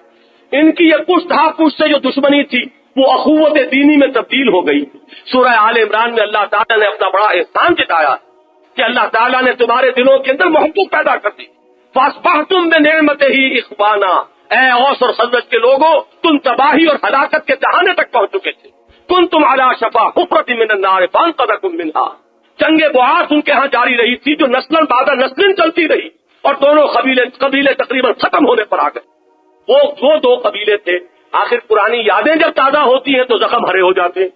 ان کی یہ پشت ہا پشت سے جو دشمنی تھی وہ اخوت دینی میں تبدیل ہو گئی۔ سورہ آل عمران میں اللہ تعالیٰ نے اپنا بڑا احسان جتایا کہ اللہ تعالیٰ نے تمہارے دلوں کے اندر محبت پیدا کر دی، فاصبحتم بنعمتہ اخوانا، اے اوس اور خزرج کے لوگوں تم تباہی اور ہلاکت کے دہانے تک پہنچ چکے تھے، کنتم علی شفا حفرۃ من النار فانقذکم منہا، جنگ بعاث ان کے ہاں جاری رہی تھی جو نسلاً بعد نسلاً چلتی رہی اور دونوں قبیلے تقریباً ختم ہونے پر آ گئے۔ وہ دو قبیلے تھے، آخر پرانی یادیں جب تازہ ہوتی ہیں تو زخم ہرے ہو جاتے ہیں،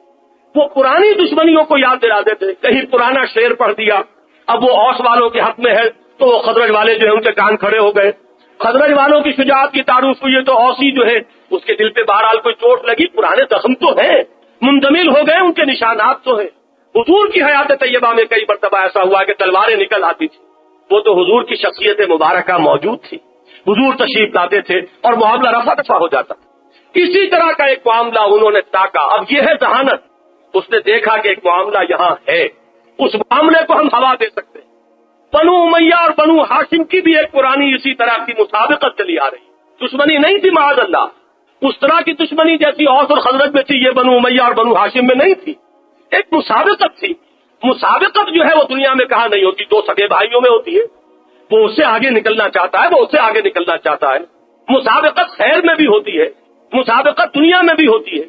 وہ پرانی دشمنیوں کو یاد دلا دیتے، کہیں پرانا شعر پڑھ دیا، اب وہ اوس والوں کے حق میں ہے تو وہ خزرج والے جو ہے ان کے کان کھڑے ہو گئے، خزرج والوں کی شجاعت کی تعریف ہوئی تو اوسی جو ہے اس کے دل پہ بہرحال کوئی چوٹ لگی، پرانے زخم تو ہیں، منجمل ہو گئے، ان کے نشانات تو ہیں۔ حضور کی حیات طیبہ میں کئی مرتبہ ایسا ہوا کہ تلواریں نکل آتی تھی، وہ تو حضور کی شخصیت مبارکہ موجود تھی، حضور تشریف لاتے تھے اور معاملہ رفع دفع ہو جاتا۔ اسی طرح کا ایک معاملہ انہوں نے تاکا، اب یہ ہے ذہانت، اس نے دیکھا کہ ایک معاملہ یہاں ہے، اس معاملے کو ہم ہوا دے سکتے ہیں۔ بنو امیہ اور بنو ہاشم کی بھی ایک پرانی اسی طرح کی مسابقت چلی آ رہی، دشمنی نہیں تھی معاذ اللہ، اس طرح کی دشمنی جیسی اوس اور خزرج میں تھی یہ بنو امیہ اور بنو ہاشم میں نہیں تھی، ایک مسابقت تھی۔ مسابقت جو ہے وہ دنیا میں کہاں نہیں ہوتی، دو سگے بھائیوں میں ہوتی ہے، وہ اس سے آگے نکلنا چاہتا ہے، وہ اس سے آگے نکلنا چاہتا ہے۔ مسابقت خیر میں بھی ہوتی ہے، مسابقت دنیا میں بھی ہوتی ہے،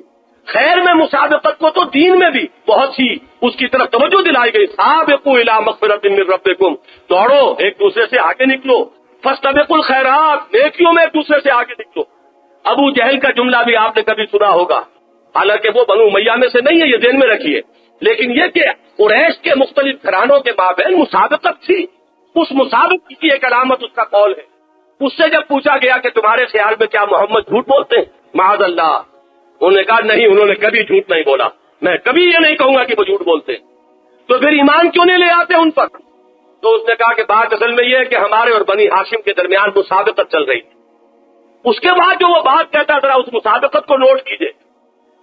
خیر میں مسابقت کو تو دین میں بھی بہت سی اس کی طرف توجہ دلائی گئی، سابقوا الی مغفرۃ من ربکم، دوڑو ایک دوسرے سے آگے نکلو، فاستبقوا الخیرات، نیکیوں میں ایک دوسرے سے آگے نکلو۔ ابو جہل کا جملہ بھی آپ نے کبھی سنا ہوگا، حالانکہ وہ بنو امیہ میں سے نہیں ہے، یہ ذہن میں رکھیے، لیکن یہ کہ قریش کے مختلف گھرانوں کے مابین مسابقت تھی، اس مسابقت کی ایک علامت اس کا قول ہے۔ اس سے جب پوچھا گیا کہ تمہارے خیال میں کیا محمد جھوٹ بولتے ہیں، معاذ اللہ، انہوں نے کہا نہیں، انہوں نے کبھی جھوٹ نہیں بولا، میں کبھی یہ نہیں کہوں گا کہ وہ جھوٹ بولتے ہیں۔ تو پھر ایمان کیوں نہیں لے آتے ان پر؟ تو اس نے کہا کہ بات اصل میں یہ ہے کہ ہمارے اور بنی ہاشم کے درمیان مسابقت چل رہی تھی۔ اس کے بعد جو وہ بات کہتا ذرا اس مسابقت کو نوٹ کیجئے۔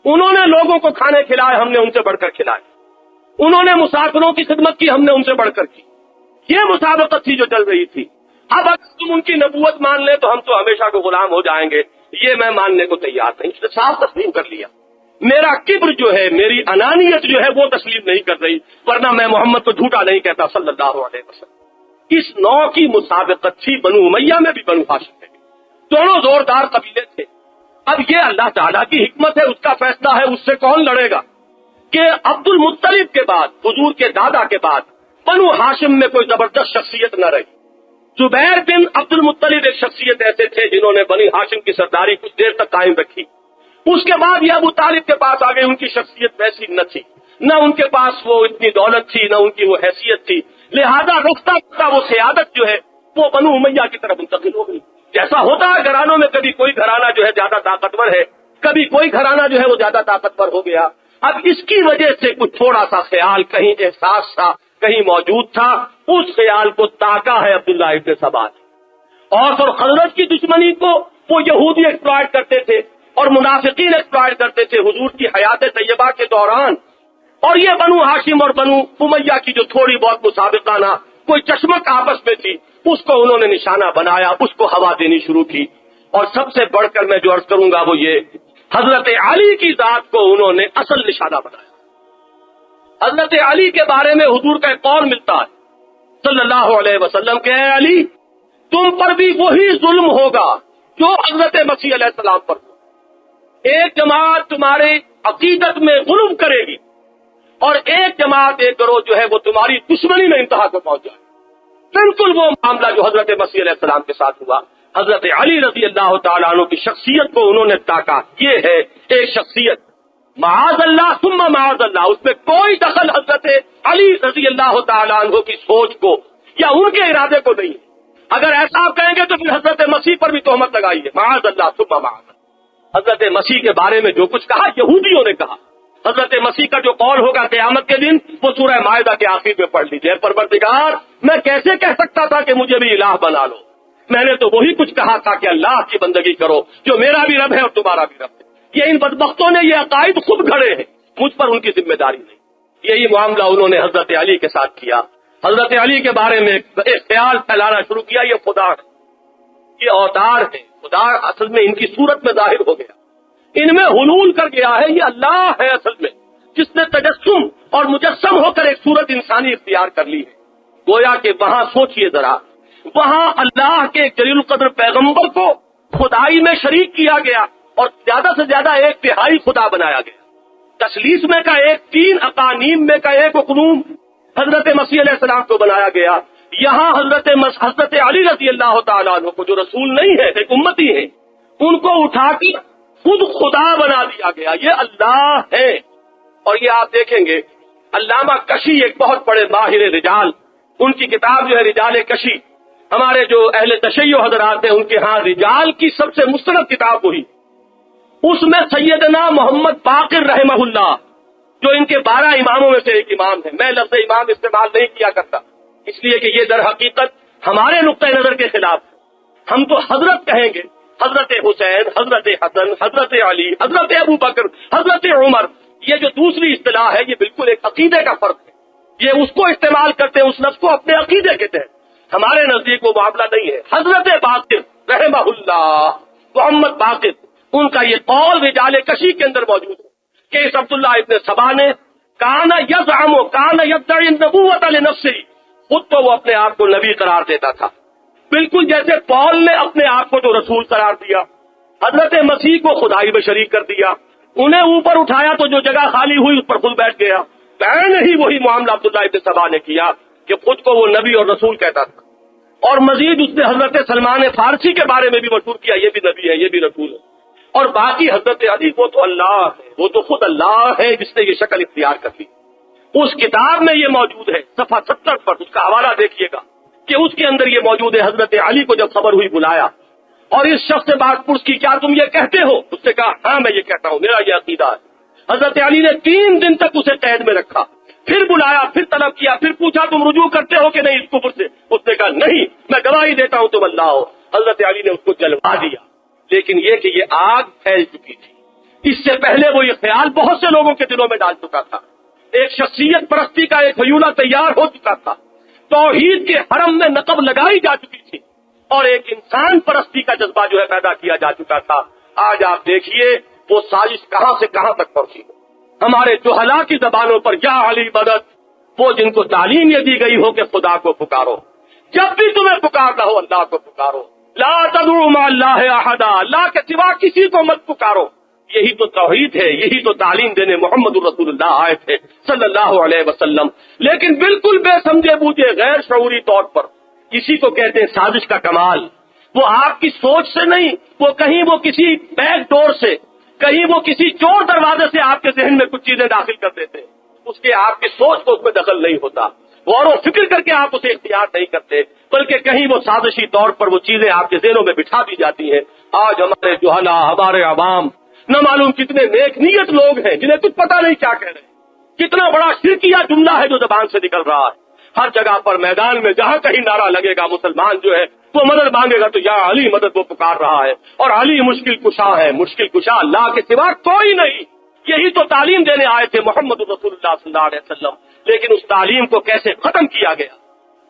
انہوں نے لوگوں کو کھانے کھلائے، ہم نے ان سے بڑھ کر کھلائے، انہوں نے مسافروں کی خدمت کی، ہم نے ان سے بڑھ کر کی۔ یہ مسابقت تھی جو چل رہی تھی۔ اب اگر تم ان کی نبوت مان لیں تو ہم تو ہمیشہ کو غلام ہو جائیں گے، یہ میں ماننے کو تیار نہیں۔ اس نے صاف تسلیم کر لیا، میرا کبر جو ہے، میری انانیت جو ہے وہ تسلیم نہیں کر رہی، ورنہ میں محمد کو جھوٹا نہیں کہتا صلی اللہ علیہ وسلم۔ اس نوع کی مسابقت تھی بنو امیہ میں بھی، بنو ہاشم میں بھی، دونوں زوردار قبیلے تھے۔ اب یہ اللہ تعالیٰ کی حکمت ہے، اس کا فیصلہ ہے، اس سے کون لڑے گا کہ عبد المطلب کے بعد، حضور کے دادا کے بعد بنو ہاشم میں کوئی زبردست شخصیت نہ رہی۔ زبیر بن عبد المطلب ایک شخصیت ایسے تھے جنہوں نے بنی ہاشم کی سرداری کچھ دیر تک قائم رکھی۔ اس کے بعد یہ ابو طالب کے پاس آ گئے، ان کی شخصیت ویسی نہ تھی، نہ ان کے پاس وہ اتنی دولت تھی، نہ ان کی وہ حیثیت تھی، لہذا رفتہ رفتہ وہ سیادت جو ہے وہ بنو امیہ کی طرف منتقل ہو گئی۔ جیسا ہوتا ہے گھرانوں میں، کبھی کوئی گھرانہ جو ہے زیادہ طاقتور ہے، کبھی کوئی گھرانہ جو ہے وہ زیادہ طاقتور ہو گیا۔ اب اس کی وجہ سے کچھ تھوڑا سا خیال، کہیں احساس تھا، کہیں موجود تھا، اس خیال کو تاکا ہے عبداللہ ابن سبا نے۔ اوس اور خزرج کی دشمنی کو وہ یہودی ایکسپلائٹ کرتے تھے اور منافقین ایکسپلائٹ کرتے تھے حضور کی حیات طیبہ کے دوران، اور یہ بنو ہاشم اور بنو امیہ کی جو تھوڑی بہت مسابقانہ کوئی چشمک آپس میں تھی، اس کو انہوں نے نشانہ بنایا، اس کو ہوا دینی شروع کی۔ اور سب سے بڑھ کر میں جو عرض کروں گا وہ یہ، حضرت علی کی ذات کو انہوں نے اصل نشانہ بنایا۔ حضرت علی کے بارے میں حضور کا ایک قول ملتا ہے صلی اللہ علیہ وسلم کہ اے علی، تم پر بھی وہی ظلم ہوگا جو حضرت مسیح علیہ السلام پر ہوا۔ ایک جماعت تمہارے عقیدت میں ظلم کرے گی اور ایک جماعت، ایک گروہ جو ہے وہ تمہاری دشمنی میں انتہا کو پہنچ جائے۔ بالکل وہ معاملہ جو حضرت مسیح علیہ السلام کے ساتھ ہوا۔ حضرت علی رضی اللہ تعالیٰ عنہ کی شخصیت کو انہوں نے تاکا، یہ ہے ایک شخصیت، معاذ اللہ ثم معاذ اللہ، اس میں کوئی دخل حضرت علی رضی اللہ تعالیٰ عنہ کی سوچ کو یا ان کے ارادے کو نہیں ہے۔ اگر ایسا آپ کہیں گے تو پھر حضرت مسیح پر بھی تہمت لگائیے، معاذ اللہ ثم معاذ اللہ۔ حضرت مسیح کے بارے میں جو کچھ کہا یہودیوں نے کہا، حضرت مسیح کا جو قول ہوگا قیامت کے دن وہ سورہ مائدہ کے آخر میں پڑھ لیجیے، پروردگار میں کیسے کہہ سکتا تھا کہ مجھے بھی الہ بنا لو، میں نے تو وہی کچھ کہا تھا کہ اللہ کی بندگی کرو جو میرا بھی رب ہے اور تمہارا بھی رب ہے۔ یہ ان بدبختوں نے یہ عقائد خود گھڑے ہیں، مجھ پر ان کی ذمہ داری نہیں۔ یہی معاملہ انہوں نے حضرت علی کے ساتھ کیا۔ حضرت علی کے بارے میں ایک خیال پھیلانا شروع کیا، یہ خدا ہے، یہ اوتار ہے، خدا اصل میں ان کی صورت میں ظاہر ہو گیا، ان میں حلول کر گیا ہے، یہ اللہ ہے اصل میں جس نے تجسم اور مجسم ہو کر ایک صورت انسانی اختیار کر لی ہے۔ گویا کہ وہاں سوچئے ذرا، وہاں اللہ کے ایک جلیل القدر پیغمبر کو خدائی میں شریک کیا گیا اور زیادہ سے زیادہ ایک تہائی خدا بنایا گیا۔ تثلیث میں کا ایک، تین اقانیم میں کا ایک اقنوم حضرت مسیح علیہ السلام کو بنایا گیا۔ یہاں حضرت علی رضی اللہ تعالیٰ عنہ کو جو رسول نہیں ہے، ایک امتی ہے، ان کو اٹھا کر خود خدا بنا دیا گیا، یہ اللہ ہے۔ اور یہ آپ دیکھیں گے علامہ کشی ایک بہت بڑے ماہر رجال، ان کی کتاب جو ہے رجال کشی، ہمارے جو اہل تشیع حضرات ہیں ان کے ہاں رجال کی سب سے مستند کتاب ہوئی، اس میں سیدنا محمد باقر رحمہ اللہ جو ان کے 12 اماموں میں سے ایک امام ہے، میں لفظ امام استعمال نہیں کیا کرتا اس لیے کہ یہ در حقیقت ہمارے نقطۂ نظر کے خلاف ہے، ہم تو حضرت کہیں گے، حضرت حسین، حضرت حسن، حضرت علی، حضرت ابو بکر، حضرت عمر، یہ جو دوسری اصطلاح ہے یہ بالکل ایک عقیدے کا فرق ہے، یہ اس کو استعمال کرتے ہیں اس لفظ کو اپنے عقیدے کے تحت، ہمارے نزدیک وہ معاملہ نہیں ہے۔ حضرت باقر رحمہ اللہ، محمد باقر، ان کا یہ قول رجال کشی کے اندر موجود ہے کہ اس عبداللہ ابن سبا نے کان یزعم کان یدعی النبوۃ لنفسہ، خود تو وہ اپنے آپ کو نبی قرار دیتا تھا، بالکل جیسے پال نے اپنے آپ کو تو رسول قرار دیا، حضرت مسیح کو خدائی میں شریک کر دیا، انہیں اوپر اٹھایا تو جو جگہ خالی ہوئی اس پر خود بیٹھ گیا۔ ہی وہی معاملہ عبداللہ ابن سبا نے کیا کہ خود کو وہ نبی اور رسول کہتا تھا، اور مزید اس نے حضرت سلمان فارسی کے بارے میں بھی مشہور کیا، یہ بھی نبی ہے، یہ بھی رسول ہے، اور باقی حضرت علی وہ تو اللہ ہے، وہ تو خود اللہ ہے جس نے یہ شکل اختیار کر لی۔ اس کتاب میں یہ موجود ہے، صفحہ 70 پر اس کا حوالہ دیکھیے گا کہ اس کے اندر یہ موجود ہے۔ حضرت علی کو جب خبر ہوئی بلایا اور اس شخص سے بات پوچھ کی کیا تم یہ کہتے ہو؟ اس نے کہا ہاں میں یہ کہتا ہوں، میرا یہ عقیدہ ہے۔ حضرت علی نے 3 دن تک اسے قید میں رکھا، پھر بلایا، پھر طلب کیا، پھر پوچھا تم رجوع کرتے ہو کہ نہیں اس کفر سے؟ اس نے کہا نہیں، میں گواہی دیتا ہوں تم اللہ ہو۔ حضرت علی نے اس کو جلوا دیا، لیکن یہ کہ یہ آگ پھیل چکی تھی۔ اس سے پہلے وہ یہ خیال بہت سے لوگوں کے دلوں میں ڈال چکا تھا، ایک شخصیت پرستی کا ایک حیولہ تیار ہو چکا تھا، توحید کے حرم میں نقب لگائی جا چکی تھی، اور ایک انسان پرستی کا جذبہ جو ہے پیدا کیا جا چکا تھا۔ آج آپ دیکھیے وہ سازش کہاں سے کہاں تک پہنچی ہے۔ ہمارے جہلا کی زبانوں پر یا علی مدد، وہ جن کو تعلیم یہ دی گئی ہو کہ خدا کو پکارو، جب بھی تمہیں پکارنا ہو اللہ کو پکارو، لا تدعوا مع اللہ احدا، اللہ کے سوا کسی کو مت پکارو۔ یہی تو توحید ہے، یہی تو تعلیم دینے محمد الرسول اللہ آئے تھے صلی اللہ علیہ وسلم، لیکن بالکل بے سمجھے بوجھے غیر شعوری طور پر۔ اسی کو کہتے ہیں سازش کا کمال۔ وہ آپ کی سوچ سے نہیں، وہ کہیں وہ کسی بیک ڈور سے، کہیں وہ کسی چور دروازے سے آپ کے ذہن میں کچھ چیزیں داخل کر دیتے، اس کے آپ کی سوچ کو اس میں دخل نہیں ہوتا، غور و فکر کر کے آپ اسے اختیار نہیں کرتے، بلکہ کہیں وہ سازشی طور پر وہ چیزیں آپ کے ذہنوں میں بٹھا دی جاتی ہیں۔ آج ہمارے جہلا، ہمارے عوام، نہ معلوم کتنے نیک نیت لوگ ہیں جنہیں کچھ پتہ نہیں کیا کہہ رہے ہیں، کتنا بڑا شرکیہ جملہ ہے جو زبان سے نکل رہا ہے۔ ہر جگہ پر میدان میں جہاں کہیں نعرہ لگے گا مسلمان جو ہے وہ مدد مانگے گا تو یا علی مدد وہ پکار رہا ہے، اور علی مشکل کشا ہے، مشکل کشا اللہ کے سوا کوئی نہیں۔ یہی تو تعلیم دینے آئے تھے محمد رسول اللہ صلی اللہ علیہ وسلم، لیکن اس تعلیم کو کیسے ختم کیا گیا۔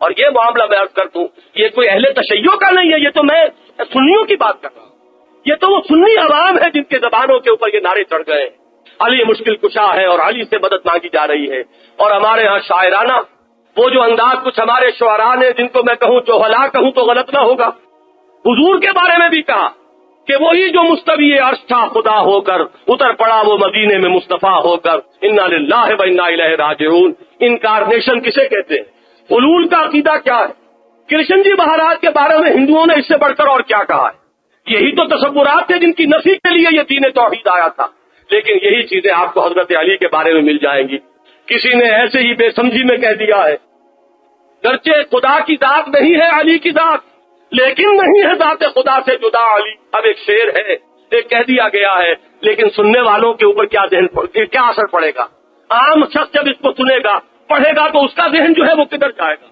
اور یہ معاملہ میں عرض کر دوں، یہ کوئی اہل تشیع کا نہیں ہے، یہ تو میں سنیوں کی بات کر رہا ہوں، یہ تو وہ سنی عوام ہے جن کے زبانوں کے اوپر یہ نعرے چڑھ گئے، علی مشکل کشا ہے اور علی سے مدد مانگی جا رہی ہے۔ اور ہمارے ہاں شاعرانہ وہ جو انداز کچھ ہمارے شعراء نے، جن کو میں کہوں جوہلا کہوں تو غلط نہ ہوگا، حضور کے بارے میں بھی کہا کہ وہی جو مستوی عرش تھا خدا ہو کر، اتر پڑا وہ مدینے میں مصطفیٰ ہو کر، انا للہ و انا الیہ راجعون۔ انکارنیشن کسے کہتے ہیں؟ حلول کا عقیدہ کیا ہے؟ کرشن جی مہاراج کے بارے میں ہندوؤں نے اس سے بڑھ کر اور کیا کہا ہے؟ یہی تو تصورات تھے جن کی نفی کے لیے یہ دین توحید آیا تھا، لیکن یہی چیزیں آپ کو حضرت علی کے بارے میں مل جائیں گی۔ کسی نے ایسے ہی بے سمجھی میں کہہ دیا ہے، گرچہ خدا کی ذات نہیں ہے علی کی ذات، لیکن نہیں ہے ذات خدا سے جدا علی۔ اب ایک شعر ہے، ایک کہہ دیا گیا ہے، لیکن سننے والوں کے اوپر کیا اثر پڑے گا؟ عام شخص جب اس کو سنے گا، پڑھے گا تو اس کا ذہن جو ہے وہ کدھر جائے گا؟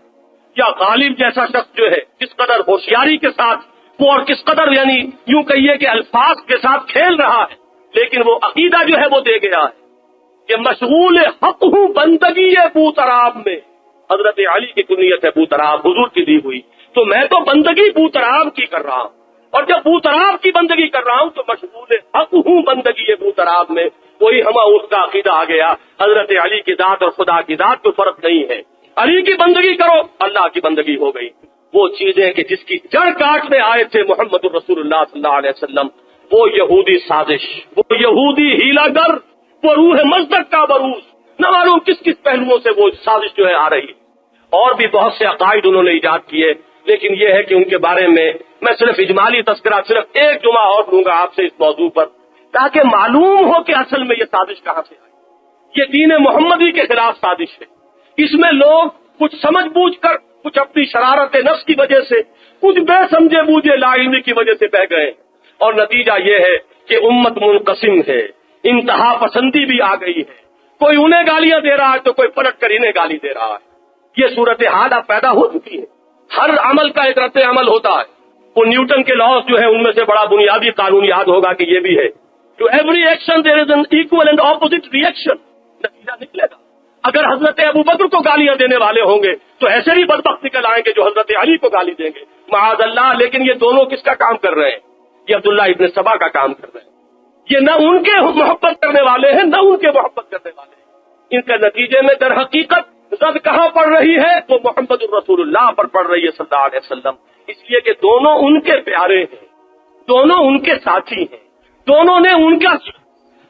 یا غالب جیسا شخص جو ہے کس قدر ہوشیاری کے ساتھ وہ، اور کس قدر یعنی یوں کہیے کہ الفاظ کے ساتھ کھیل رہا ہے، لیکن وہ عقیدہ جو ہے وہ دے گیا ہے کہ مشغول حق ہوں بندگی بوتراب میں۔ حضرت علی کی کنیت ہے بوتراب، حضور کی دی ہوئی، تو میں تو بندگی بوتراب کی کر رہا ہوں، اور جب بوتراب کی بندگی کر رہا ہوں تو مشغول حق ہوں بندگی بوتراب میں۔ وہی ہما اس کا عقیدہ آ گیا، حضرت علی کی ذات اور خدا کی ذات کو فرق نہیں ہے، علی کی بندگی کرو اللہ کی بندگی ہو گئی۔ وہ چیزیں کہ جس کی جڑ کاٹنے آئے تھے محمد الرسول اللہ صلی اللہ علیہ وسلم، وہ یہودی سازش، وہ یہودی ہیلا گر، وہ روح مصدق کا بروز، نہ معلوم کس کس پہلوؤں سے وہ سازش جو ہے آ رہی ہے۔ اور بھی بہت سے عقائد انہوں نے ایجاد کیے، لیکن یہ ہے کہ ان کے بارے میں صرف اجمالی تذکرہ، صرف ایک جمعہ اور لوں گا آپ سے اس موضوع پر، تاکہ معلوم ہو کہ اصل میں یہ سازش کہاں سے آئی۔ یہ دین محمدی کے خلاف سازش ہے، اس میں لوگ کچھ سمجھ بوجھ کر، کچھ اپنی شرارت نفس کی وجہ سے، کچھ بے سمجھے بوجھے لا علمی کی وجہ سے بہ گئے، اور نتیجہ یہ ہے کہ امت منقسم ہے، انتہا پسندی بھی آ گئی ہے، کوئی انہیں گالیاں دے رہا ہے تو کوئی پلٹ کر انہیں گالی دے رہا ہے۔ یہ صورتحال اب پیدا ہو چکی ہے، ہر عمل کا ایک رد عمل ہوتا ہے۔ وہ نیوٹن کے لاز جو ہے ان میں سے بڑا بنیادی قانون یاد ہوگا کہ یہ بھی ہے، to every action there is an equal and opposite reaction. نتیجہ نکلے گا اگر حضرت ابوبکر کو گالیاں دینے والے ہوں گے تو ایسے بھی بدبخت نکل آئیں گے جو حضرت علی کو گالی دیں گے، معاذ اللہ۔ لیکن یہ دونوں کس کا کام کر رہے ہیں؟ یہ عبداللہ ابن سبا کا کام کر رہے ہیں۔ یہ نہ ان کے محبت کرنے والے ہیں، نہ ان کے محبت کرنے والے ہیں۔ ان کے نتیجے میں در حقیقت زد کہاں پڑ رہی ہے؟ وہ محمد الرسول اللہ پر پڑ رہی ہے صلی اللہ علیہ وسلم، اس لیے کہ دونوں ان کے پیارے ہیں، دونوں ان کے ساتھی ہیں، دونوں نے ان کا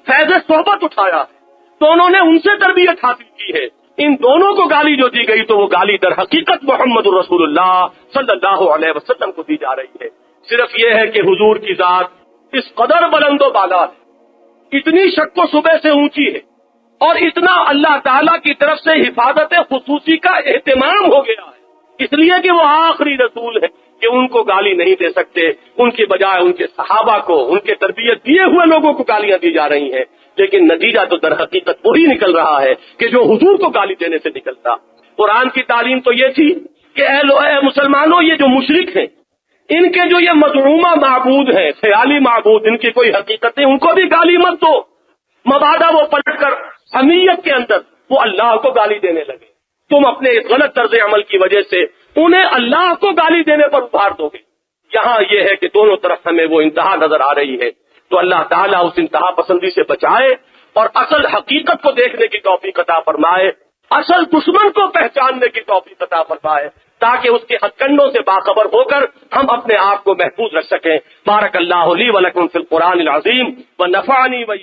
فیض صحبت اٹھایا ہے، دونوں نے ان سے تربیت حاصل کی ہے۔ ان دونوں کو گالی جو دی گئی تو وہ گالی در حقیقت محمد الرسول اللہ صلی اللہ علیہ وسلم کو دی جا رہی ہے۔ صرف یہ ہے کہ حضور کی ذات اس قدر بلند و بالا ہے، اتنی شک و شبہ سے اونچی ہے اور اتنا اللہ تعالیٰ کی طرف سے حفاظت خصوصی کا اہتمام ہو گیا ہے، اس لیے کہ وہ آخری رسول ہے کہ ان کو گالی نہیں دے سکتے، ان کی بجائے ان کے صحابہ کو، ان کے تربیت دیے ہوئے لوگوں کو گالیاں دی جا رہی ہیں، لیکن نتیجہ تو در حقیقت وہی نکل رہا ہے کہ جو حضور کو گالی دینے سے نکلتا۔ قرآن کی تعلیم تو یہ تھی کہ اے مسلمانوں، یہ جو مشرک ہیں، ان کے جو یہ مزعومہ معبود ہیں، خیالی معبود، ان کی کوئی حقیقت نہیں، ان کو بھی گالی مت دو، مبادا وہ پلٹ کر حمیت کے اندر وہ اللہ کو گالی دینے لگے، تم اپنے اس غلط طرز عمل کی وجہ سے انہیں اللہ کو گالی دینے پر ابھار دو گے۔ یہاں یہ ہے کہ دونوں طرف ہمیں وہ انتہا نظر آ رہی ہے، تو اللہ تعالیٰ اس انتہا پسندی سے بچائے اور اصل حقیقت کو دیکھنے کی توفیق عطا فرمائے، اصل دشمن کو پہچاننے کی توفیق عطا فرمائے، تاکہ اس کے ہتھ کنڈوں سے باخبر ہو کر ہم اپنے آپ کو محفوظ رکھ سکیں۔ بارک اللہ لی و لکم فی القرآن العظیم و نفعنی و